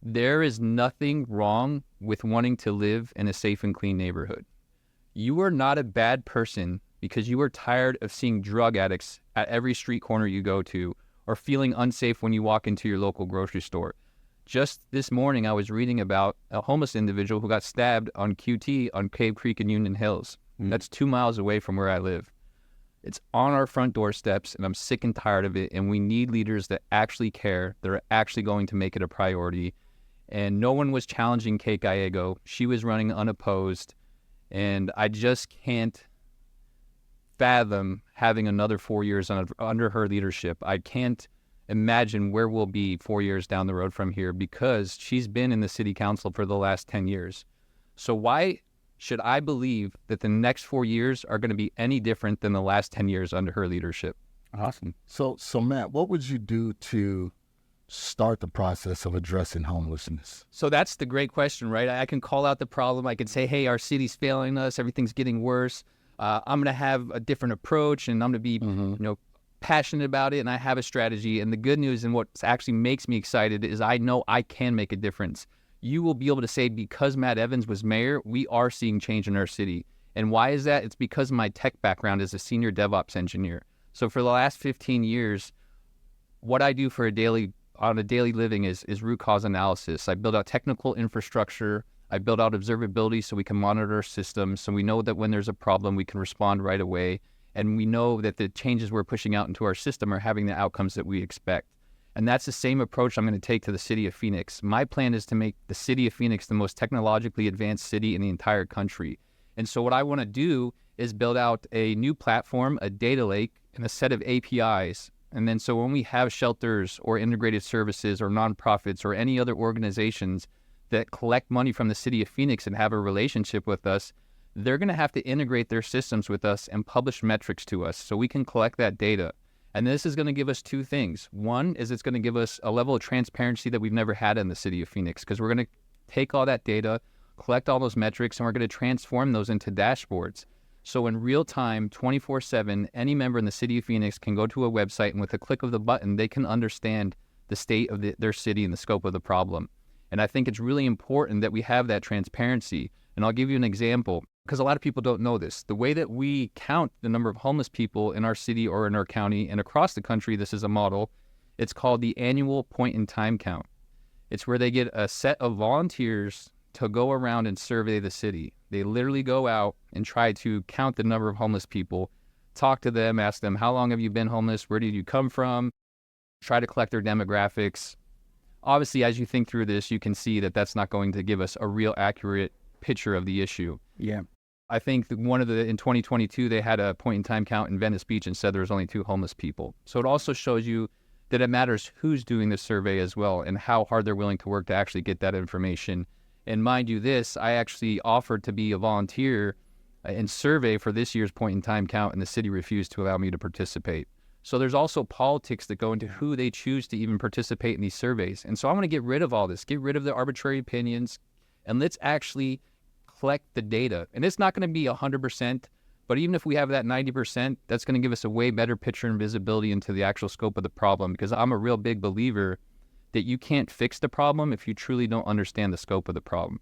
There is nothing wrong with wanting to live in a safe and clean neighborhood. You are not a bad person because you are tired of seeing drug addicts at every street corner you go to or feeling unsafe when you walk into your local grocery store. Just this morning, I was reading about a homeless individual who got stabbed on QT on Cave Creek in Union Hills. That's 2 miles away from where I live. It's on our front doorsteps, and I'm sick and tired of it, and we need leaders that actually care, that are actually going to make it a priority. And no one was challenging Kate Gallego. She was running unopposed, and I just can't fathom having another 4 years under her leadership. I can't imagine where we'll be 4 years down the road from here because she's been in the city council for the last 10 years. So why should I believe that the next 4 years are going to be any different than the last 10 years under her leadership? Awesome. So Matt, what would you do to start the process of addressing homelessness? So that's the great question, right? I can call out the problem. I can say, hey, our city's failing us. Everything's getting worse. I'm going to have a different approach, and I'm going to be, passionate about it, and I have a strategy. And the good news and what actually makes me excited is I know I can make a difference. You will be able to say, because Matt Evans was mayor, we are seeing change in our city. And why is that? It's because of my tech background as a senior DevOps engineer. So for the last 15 years, what I do on a daily living is root cause analysis. I build out technical infrastructure. I build out observability so we can monitor our systems, so we know that when there's a problem, we can respond right away. And we know that the changes we're pushing out into our system are having the outcomes that we expect. And that's the same approach I'm going to take to the city of Phoenix. My plan is to make the city of Phoenix the most technologically advanced city in the entire country. And so what I want to do is build out a new platform, a data lake, and a set of APIs. And then so when we have shelters or integrated services or nonprofits or any other organizations that collect money from the city of Phoenix and have a relationship with us, they're going to have to integrate their systems with us and publish metrics to us so we can collect that data. And this is going to give us two things. One is it's going to give us a level of transparency that we've never had in the city of Phoenix, because we're going to take all that data, collect all those metrics, and we're going to transform those into dashboards. So in real time, 24/7, any member in the city of Phoenix can go to a website, and with a click of the button, they can understand the state of their city and the scope of the problem. And I think it's really important that we have that transparency. And I'll give you an example, because a lot of people don't know this. The way that we count the number of homeless people in our city or in our county and across the country, this is a model. It's called the annual point-in-time count. It's where they get a set of volunteers to go around and survey the city. They literally go out and try to count the number of homeless people, talk to them, ask them, how long have you been homeless? Where did you come from? Try to collect their demographics. Obviously, as you think through this, you can see that that's not going to give us a real accurate picture of the issue. Yeah. I think in 2022, they had a point-in-time count in Venice Beach and said there was only 2 homeless people. So it also shows you that it matters who's doing the survey as well and how hard they're willing to work to actually get that information. And mind you this, I actually offered to be a volunteer and survey for this year's point-in-time count, and the city refused to allow me to participate. So there's also politics that go into who they choose to even participate in these surveys. And so I want to get rid of all this, get rid of the arbitrary opinions, and let's actually collect the data. And it's not going to be 100%, but even if we have that 90%, that's going to give us a way better picture and visibility into the actual scope of the problem, because I'm a real big believer that you can't fix the problem if you truly don't understand the scope of the problem.